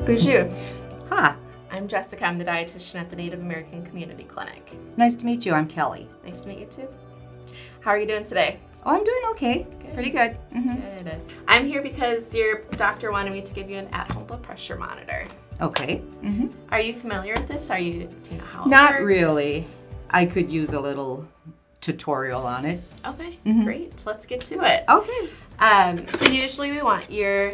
Bonjour. Hi. I'm Jessica. I'm the dietitian at the Native American Community Clinic. Nice to meet you. I'm Kelly. Nice to meet you too. How are you doing today? Oh, I'm doing okay. Good. Pretty good. Good. I'm here because your doctor wanted me to give you an at-home blood pressure monitor. Okay. Are you familiar with this? Do you know how it Not works? really. I could use a little tutorial on it. Okay, great. Let's get to it. Okay. So usually we want your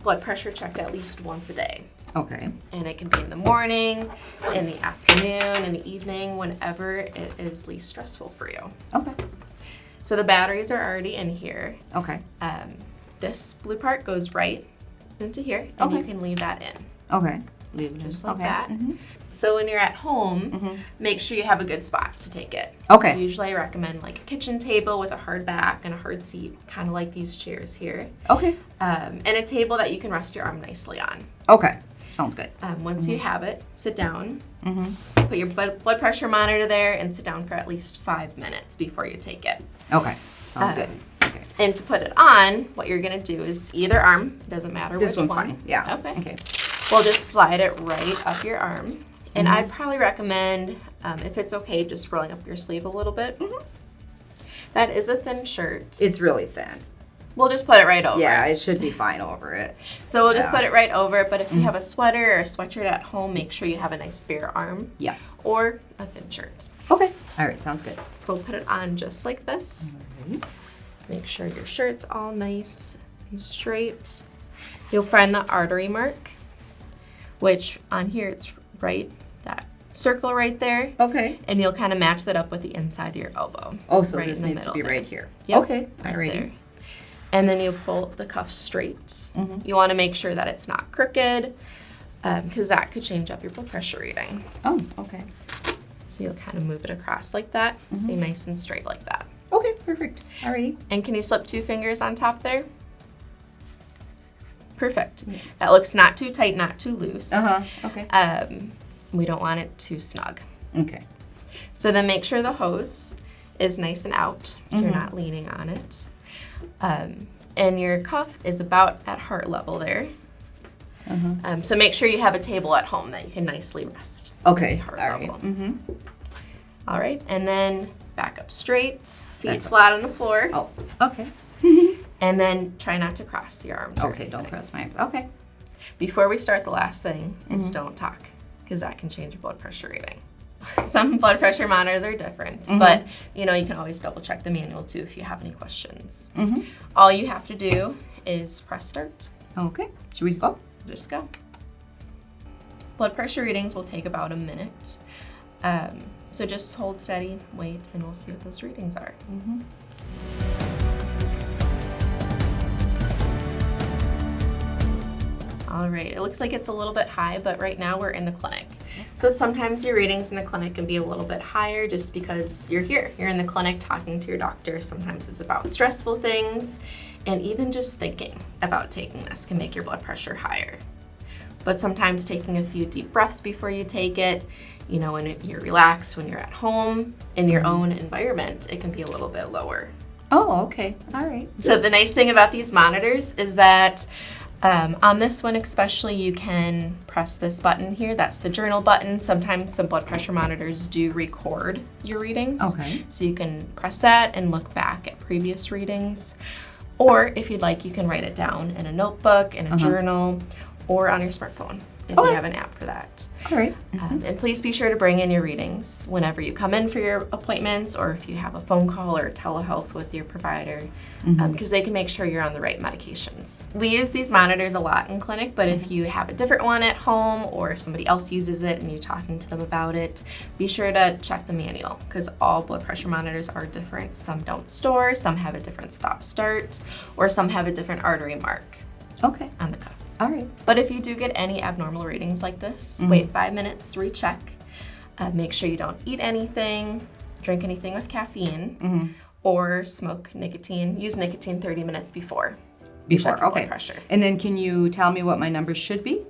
blood pressure checked at least once a day. Okay. And it can be in the morning, in the afternoon, in the evening, whenever it is least stressful for you. Okay. So the batteries are already in here. Okay. This blue part goes right into here, and you can leave that in. Okay. Leave it Just like okay. that. So when you're at home, make sure you have a good spot to take it. Okay. Usually I recommend like a kitchen table with a hard back and a hard seat, kind of like these chairs here. Okay. And a table that you can rest your arm nicely on. Okay. Sounds good. Once you have it, sit down, put your blood pressure monitor there, and sit down for at least 5 minutes before you take it. Okay. Sounds good. Okay. And to put it on, what you're going to do is either arm, it doesn't matter This which one's one. fine. Yeah. Okay. We'll just slide it right up your arm. And I'd probably recommend, if it's okay, just rolling up your sleeve a little bit. That is a thin shirt. It's really thin. We'll just put it right over. Yeah, it should be fine over it. So we'll just put it right over it. But if you have a sweater or a sweatshirt at home, make sure you have a nice spare arm. Yeah. Or a thin shirt. Okay. All right. Sounds good. So we'll put it on just like this. Make sure your shirt's all nice and straight. You'll find the artery mark, which on here it's right, that circle right there. Okay. And you'll kind of match that up with the inside of your elbow. Oh, so right this in the needs to middle be there. right here. Yep, Okay. right All righty. there. And then you pull the cuff straight. You want to make sure that it's not crooked, because that could change up your blood pressure reading. Oh, okay. So you'll kind of move it across like that, stay nice and straight like that. Okay, perfect. All righty. And can you slip 2 fingers on top there? Perfect. That looks not too tight, not too loose. Okay. We don't want it too snug. Okay. So then make sure the hose is nice and out, so you're not leaning on it. And your cuff is about at heart level there. So make sure you have a table at home that you can nicely rest. Okay. Heart All right. level. All right, and then back up straight, feet Back up. flat on the floor, Oh, okay. and then try not to cross your arms. or Okay, don't anything. press my. Okay. Before we start, the last thing is don't talk, because that can change your blood pressure reading. Some blood pressure monitors are different, but you can always double check the manual too if you have any questions. All you have to do is press start. Okay. Should we go? Just go. Blood pressure readings will take about a minute. So just hold steady, wait, and we'll see what those readings are. All right, it looks like it's a little bit high, but right now we're in the clinic. So sometimes your readings in the clinic can be a little bit higher just because you're here. You're in the clinic talking to your doctor. Sometimes it's about stressful things, and even just thinking about taking this can make your blood pressure higher. But sometimes taking a few deep breaths before you take it, when you're relaxed, when you're at home, in your own environment, it can be a little bit lower. Oh, okay. All right. So the nice thing about these monitors is that on this one especially, you can press this button here. That's the journal button. Sometimes some blood pressure monitors do record your readings. Okay. So you can press that and look back at previous readings. Or if you'd like, you can write it down in a notebook, in a journal, or on your smartphone if you have an app for that. All right. And please be sure to bring in your readings whenever you come in for your appointments, or if you have a phone call or telehealth with your provider, because they can make sure you're on the right medications. We use these monitors a lot in clinic, but if you have a different one at home, or if somebody else uses it and you're talking to them about it, be sure to check the manual, because all blood pressure monitors are different. Some don't store, some have a different stop-start, or some have a different artery mark Okay. on the cuff. All right. But if you do get any abnormal readings like this, wait 5 minutes, recheck. Make sure you don't eat anything, drink anything with caffeine, or smoke nicotine. Use nicotine 30 minutes before. Before. Check your Okay. blood pressure. And then can you tell me what my numbers should be?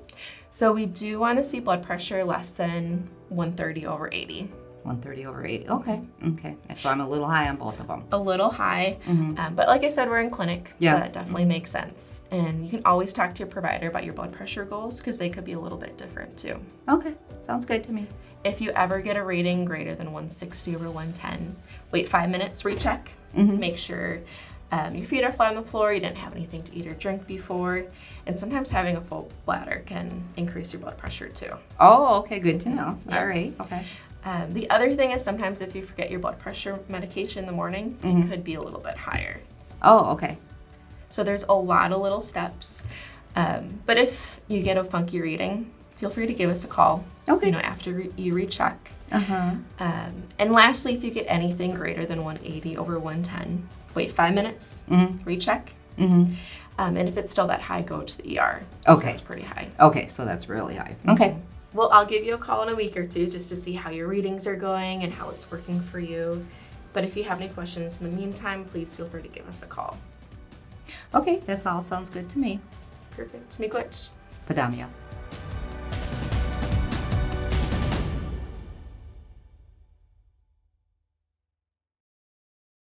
So we do want to see blood pressure less than 130/80. 130 over 80. Okay. Okay. So I'm a little high on both of them. A little high, but like I said, we're in clinic, Yeah. so that definitely makes sense. And you can always talk to your provider about your blood pressure goals because they could be a little bit different too. Okay. Sounds good to me. If you ever get a rating greater than 160 over 110, wait 5 minutes, recheck, make sure your feet are flat on the floor, you didn't have anything to eat or drink before, and sometimes having a full bladder can increase your blood pressure too. Oh, okay. Good to know. Yeah. All right. Okay. The other thing is sometimes if you forget your blood pressure medication in the morning, it could be a little bit higher. Oh, okay. So there's a lot of little steps. But if you get a funky reading, feel free to give us a call. Okay. After you recheck. Uh-huh. And lastly, if you get anything greater than 180 over 110, wait 5 minutes, recheck. And if it's still that high, go to the ER. Okay. That's pretty high. Okay, so that's really high. Okay. Well, I'll give you a call in a week or two just to see how your readings are going and how it's working for you. But if you have any questions in the meantime, please feel free to give us a call. Okay, that's all sounds good to me. Perfect. Miigwech. Padamya.